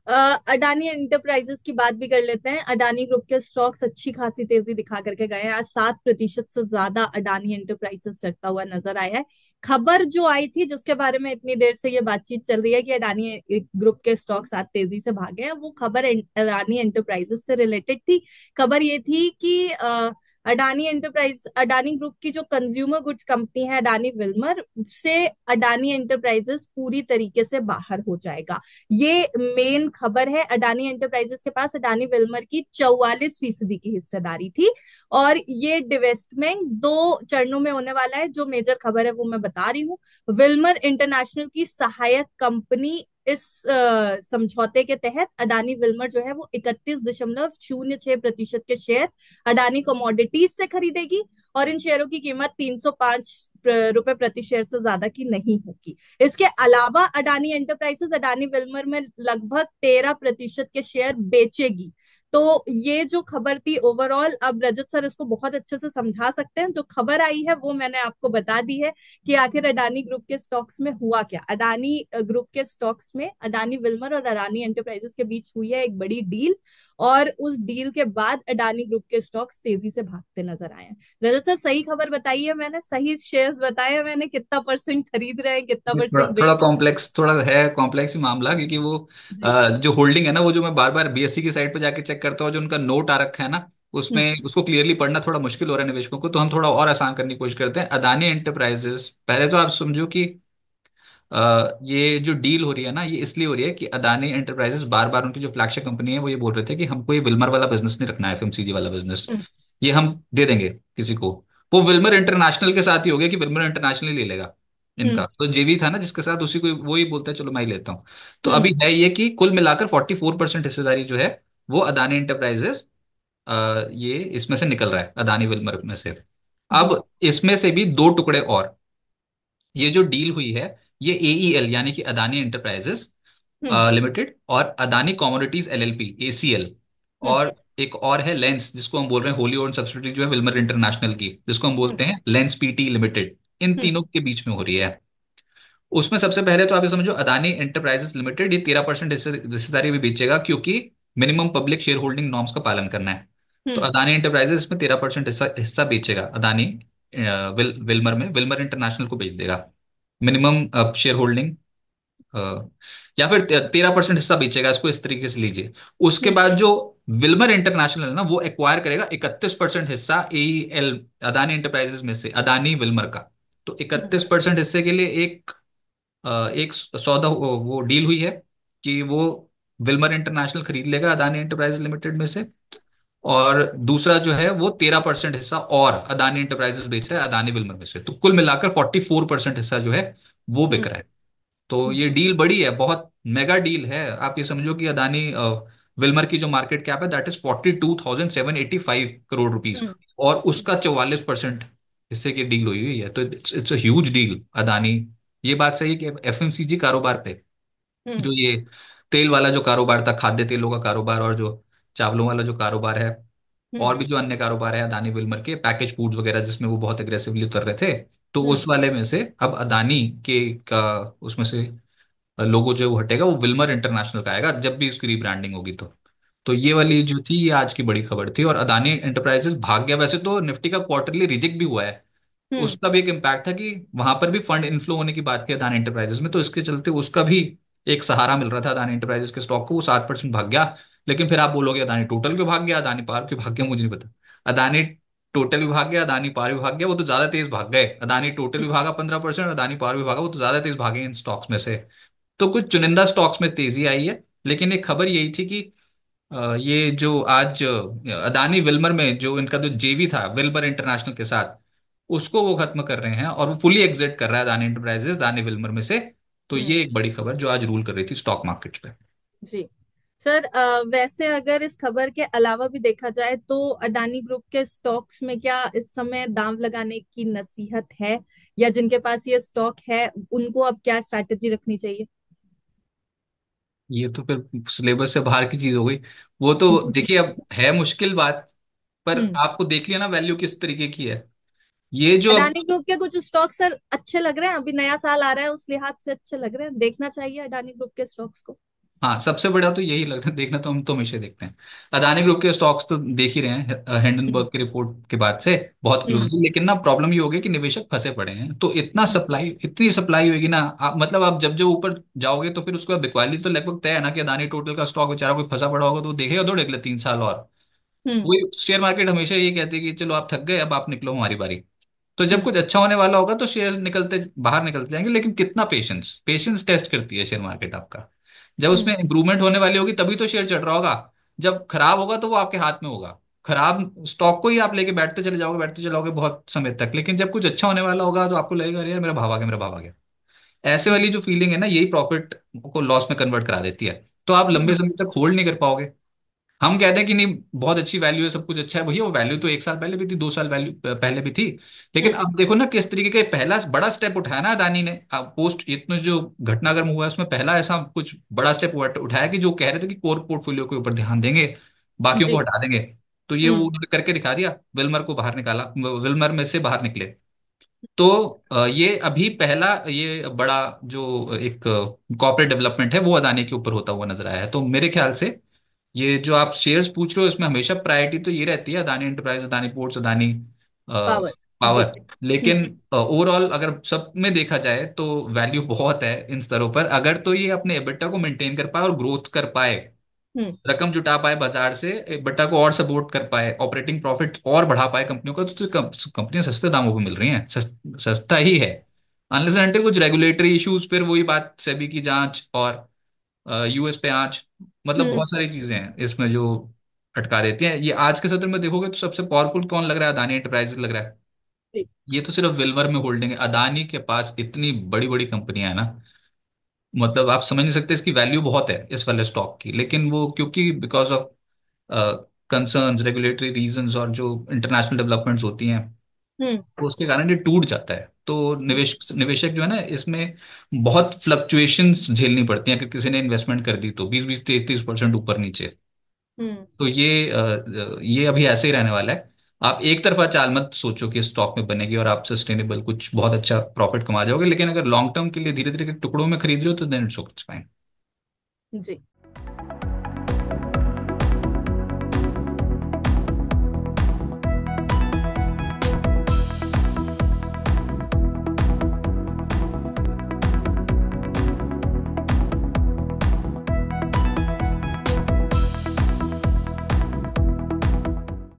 Adani enterprises की बात भी कर लेते हैं। अडानी ग्रुप के स्टॉक्स अच्छी खासी तेजी दिखा करके गए हैं। आज 7% से ज्यादा अडानी एंटरप्राइजेस चढ़ता हुआ नजर आया है। खबर जो आई थी जिसके बारे में इतनी देर से ये बातचीत चल रही है कि अडानी ग्रुप के स्टॉक्स आज तेजी से भागे हैं, वो खबर अडानी एंटरप्राइजेस से रिलेटेड थी। खबर ये थी कि अडानी ग्रुप की जो कंज्यूमर गुड्स कंपनी है अडानी विल्मर से अडानी एंटरप्राइजेस पूरी तरीके से बाहर हो जाएगा। ये मेन खबर है। अडानी एंटरप्राइजेस के पास अडानी विल्मर की 44% की हिस्सेदारी थी और ये डिवेस्टमेंट 2 चरणों में होने वाला है। जो मेजर खबर है वो मैं बता रही हूँ। विल्मर इंटरनेशनल की सहायक कंपनी इस समझौते के तहत अडानी विल्मर जो है वो 31.06% के शेयर अडानी कमोडिटीज से खरीदेगी और इन शेयरों की कीमत 305 रुपए प्रति शेयर से ज्यादा की नहीं होगी। इसके अलावा अडानी एंटरप्राइजेस अडानी विल्मर में लगभग 13% के शेयर बेचेगी। तो ये जो खबर थी ओवरऑल, अब रजत सर इसको बहुत अच्छे से समझा सकते हैं। जो खबर आई है वो मैंने आपको बता दी है कि आखिर अडानी ग्रुप के स्टॉक्स में हुआ क्या। अडानी ग्रुप के स्टॉक्स में अडानी विल्मर और अडानी एंटरप्राइजेस के बीच हुई है एक बड़ी डील और उस डील के बाद अडानी ग्रुप के स्टॉक्स तेजी से भागते नजर आए हैं। रजत सर सही खबर बताई है मैंने, सही शेयर्स बताए हैं मैंने, कितना परसेंट खरीद रहे हैं कितना थोड़ा परसेंट थोड़ा बेच। कॉम्प्लेक्स, थोड़ा है कॉम्प्लेक्स ही मामला, क्योंकि वो जी। जो होल्डिंग है ना, वो जो मैं बार बार बीएससी की साइट पे जाके चेक करता हूँ, जो उनका नोट आ रखा है ना, हम्म। उसमें उसको क्लियरली पढ़ना थोड़ा मुश्किल हो रहा है निवेशकों को। तो हम थोड़ा और आसान करने की कोशिश करते हैं। अदानी एंटरप्राइजेस, पहले तो आप समझो कि ये जो डील हो रही है ना, ये इसलिए हो रही है कि अदानी एंटरप्राइजेस बार बार, उनकी जो फ्लैगशिप कंपनी है, वो ये बोल रहे थे कि हमको ये विल्मर वाला बिजनेस नहीं रखना है, एफएमसीजी वाला बिजनेस। हम्म। ये हम दे देंगे किसी को। वो विल्मर इंटरनेशनल के साथ ही हो गया कि विल्मर इंटरनेशनल ही ले लेगा। हम्म। इनका तो जेवी था ना जिसके साथ, उसी को वो ही बोलता है चलो मैं ही लेता हूँ। तो हम्म। अभी है ये कि कुल मिलाकर 44% हिस्सेदारी जो है वो अदानी एंटरप्राइजेस ये इसमें से निकल रहा है, अदानी विल्मर में से। जी। अब इसमें से भी दो टुकड़े और, ये जो डील हुई है, ये एईएल यानी कि अदानी एंटरप्राइजेस हम्म। लिमिटेड और अदानी कमोडिटीज एलएलपी एसीएल, हम्म। और एक और है लेंस, जिसको हम बोल रहे हैं होली ओन्ड सब्सिडियरी जो है विल्मर इंटरनेशनल की, जिसको हम हम्म। बोलते हैं लेंस पीटी लिमिटेड। इन हम्म। तीनों के बीच में हो रही है। उसमें सबसे पहले तो आप ये समझो, अदानी एंटरप्राइजेस लिमिटेड ये 13% हिस्सेदारी भी बेचेगा, क्योंकि minimum public share holding norms का पालन करना है। तो हम्म। अदानी एंटरप्राइजेस इसमें 13% हिस्सा हिस्सा बेचेगा। अदानी विल्मर में, विल्मर इंटरनेशनल को बेच देगा। मिनिमम शेयर होल्डिंग, या फिर 13% हिस्सा बेचेगा, इसको इस तरीके से लीजिए। उसके हम्म। बाद जो विल्मर इंटरनेशनल है ना, वो एक्वायर करेगा 31% हिस्सा एईएल अदानी एंटरप्राइजेस में से, अदानी विल्मर का। तो हम्म। 31% हिस्से के लिए एक सौदा वो डील हुई है कि वो विल्मर इंटरनेशनल खरीद लेगा अदानी एंटरप्राइज लिमिटेड में से। और दूसरा जो है वो 13% हिस्सा और अदानी एंटरप्राइजेस बेच रहा है अदानी विल्मर में से। तो कुल मिलाकर 44% हिस्सा जो है वो बिक रहा है। तो ये जी। डील बड़ी है, बहुत मेगा डील है। आप ये समझो कि अदानी विल्मर की जो मार्केट कैप है दैट इज 42,785 करोड़ रुपीज, हम्म। और उसका 44% हिस्से की डील हुई हुई है। तो it's a huge deal Adani. ये बात सही है कि एफएमसीजी कारोबार पे, हम्म। जो ये तेल वाला जो कारोबार था, खाद्य तेलों का कारोबार, और जो चावलों वाला जो कारोबार है, हम्म। और भी जो अन्य कारोबार है अदानी विल्मर के, पैकेज फूड्स वगैरह जिसमें वो बहुत एग्रेसिवली उतर रहे थे, तो हम्म। उस वाले में से अब अदानी के का उसमें से लोगो जो वो हटेगा, वो विल्मर इंटरनेशनल का आएगा जब भी उसकी रीब्रांडिंग होगी। तो ये वाली जो थी, ये आज की बड़ी खबर थी। और अदानी एंटरप्राइजेस भाग गया। वैसे तो निफ्टी का क्वार्टरली रिजेक्ट भी हुआ है, हम्म। उसका भी एक इम्पैक्ट था कि वहां पर भी फंड इनफ्लो होने की बात थी अदानी एंटरप्राइजेस में, तो इसके चलते उसका भी एक सहारा मिल रहा था अदानी एंटरप्राइजेस के स्टॉक को। वो 60% भाग गया। लेकिन फिर आप बोलोगे अदानी टोटल क्यों भाग गया, अदानी पावर क्यों भाग गया, मुझे नहीं पता। अदानी टोटल भी भाग गया, अदानी पावर भी भाग गया, वो तो ज्यादा तेज भाग गए। अदानी टोटल भी भागा 15%, अदानी पावर भी भागा, वो तो ज्यादा तेज भागे इन स्टॉक्स में से। तो कुछ चुनिंदा स्टॉक्स में तेजी आई है। लेकिन एक खबर यही थी कि ये जो आज अदानी विल्मर में जो इनका जो जेवी था विल्मर इंटरनेशनल के साथ, उसको वो खत्म कर रहे हैं और वो फुली एग्जिट कर रहा है अदानी एंटरप्राइजेस अदानी विल्मर में से। तो हम्म। ये एक बड़ी खबर जो आज रूल कर रही थी स्टॉक मार्केट्स पे। जी। सर, वैसे अगर इस खबर के अलावा भी देखा जाए तो अडानी ग्रुप के स्टॉक्स में क्या इस समय दांव लगाने की नसीहत है, या जिनके पास ये स्टॉक है उनको अब क्या स्ट्रैटेजी रखनी चाहिए? ये तो फिर सिलेबस से बाहर की चीज हो गई। वो तो देखिए, अब है मुश्किल बात, पर हम्म। आपको देख लिया ना वैल्यू किस तरीके की है। ये जो अब, अडानी ग्रुप के कुछ स्टॉक सर अच्छे लग रहे हैं, अभी नया साल आ रहा है उस लिहाज से अच्छे लग रहे हैं, देखना चाहिए अडानी ग्रुप के स्टॉक्स को। हाँ, सबसे बड़ा तो यही लग रहा है, देखना तो हम तो हमेशा देखते हैं। अदानी ग्रुप के स्टॉक्स तो देख ही रहे हैं हम्म। हिंडनबर्ग की रिपोर्ट के बाद से बहुत हम्म। क्लोजली। लेकिन ना प्रॉब्लम ये हो गई कि निवेशक फंसे पड़े हैं, तो इतना सप्लाई, इतनी सप्लाई होगी ना, आप मतलब आप जब जब ऊपर जाओगे तो फिर उसका बिकवाली तो लगभग तय है ना, कि अदानी टोटल का स्टॉक बेचारा कोई फंसा पड़ा होगा तो वो देखेगा थोड़े अगले 3 साल और। हम्म। वही शेयर मार्केट हमेशा ये कहती है कि चलो आप थक गए, अब आप निकलो, हमारी बारी। तो जब हम्म। कुछ अच्छा होने वाला होगा तो शेयर निकलते बाहर निकलते जाएंगे, लेकिन कितना पेशेंस, पेशेंस टेस्ट करती है शेयर मार्केट आपका। जब हम्म। उसमें इंप्रूवमेंट होने वाली होगी तभी तो शेयर चढ़ रहा होगा। जब खराब होगा तो वो आपके हाथ में होगा। खराब स्टॉक को ही आप लेके बैठते चले जाओगे बहुत समय तक, लेकिन जब कुछ अच्छा होने वाला होगा तो आपको लगेगा, अरे यार मेरा भाव आ गया, मेरा भाव आ गया। ऐसे वाली जो फीलिंग है ना, यही प्रॉफिट को लॉस में कन्वर्ट करा देती है। तो आप लंबे हम्म। समय तक होल्ड नहीं कर पाओगे। हम कहते हैं कि नहीं बहुत अच्छी वैल्यू है, सब कुछ अच्छा है, भैया वो वैल्यू तो 1 साल पहले भी थी, 2 साल वैल्यू पहले भी थी। लेकिन हम्म। अब देखो ना किस तरीके का पहला बड़ा स्टेप उठाया ना अदानी ने, पोस्ट इतना जो घटनाक्रम हुआ है उसमें पहला ऐसा कुछ बड़ा स्टेप उठाया कि जो कह रहे थे कि कोर पोर्टफोलियो के ऊपर ध्यान देंगे, बाकियों को जी। हटा देंगे। तो ये वो हम्म। उन्होंने करके दिखा दिया, विल्मर को बाहर निकाला, विल्मर में से बाहर निकले। तो ये अभी पहला ये बड़ा जो एक कॉर्पोरेट डेवलपमेंट है वो अदानी के ऊपर होता हुआ नजर आया है। तो मेरे ख्याल से ये जो आप शेयर्स पूछ रहे हो इसमें हमेशा प्रायोरिटी तो ये रहती है Adani enterprise, Adani ports, Adani power. जी। पावर। लेकिन ओवरऑल अगर सब में देखा जाए तो वैल्यू बहुत है इन स्तरों पर। अगर तो ये अपने एबिटा को मेंटेन कर पाए और ग्रोथ कर पाए, हम्म। रकम जुटा पाए बाजार से, एबिटा को और सपोर्ट कर पाए, ऑपरेटिंग प्रॉफिट और बढ़ा पाए कंपनियों का, तो कंपनियां सस्ते दामों पे मिल रही हैं, सस्ता ही है। अनलेस एंटिल कुछ रेगुलेटरी इश्यूज, फिर वही बात सेबी की जांच और यूएस पे आंच, मतलब हम्म। बहुत सारी चीजें हैं इसमें जो अटका देती हैं। ये आज के सत्र में देखोगे तो सबसे पावरफुल कौन लग रहा है, अदानी एंटरप्राइजेस लग रहा है। जी। ये तो सिर्फ विल्मर में होल्डिंग है, अदानी के पास इतनी बड़ी बड़ी कंपनियां हैं ना, मतलब आप समझ नहीं सकते, इसकी वैल्यू बहुत है इस वाले स्टॉक की। लेकिन वो क्योंकि because of concerns, regulatory reasons और जो इंटरनेशनल डेवलपमेंट्स होती हैं, हम्म। तो उसके कारण ये टूट जाता है। तो निवेशक जो है ना इसमें बहुत फ्लक्चुएशंस झेलनी पड़ती हैं, अगर किसी ने इन्वेस्टमेंट कर दी तो 20-20, 30-30% ऊपर नीचे। हम्म। तो ये अभी ऐसे ही रहने वाला है। आप एक तरफा चाल मत सोचो कि स्टॉक में बनेगी और आप सस्टेनेबल कुछ बहुत अच्छा प्रॉफिट कमा जाओगे, लेकिन अगर लॉन्ग टर्म के लिए धीरे धीरे के टुकड़ों में खरीद रहे हो तो देन इट्स फाइन। जी।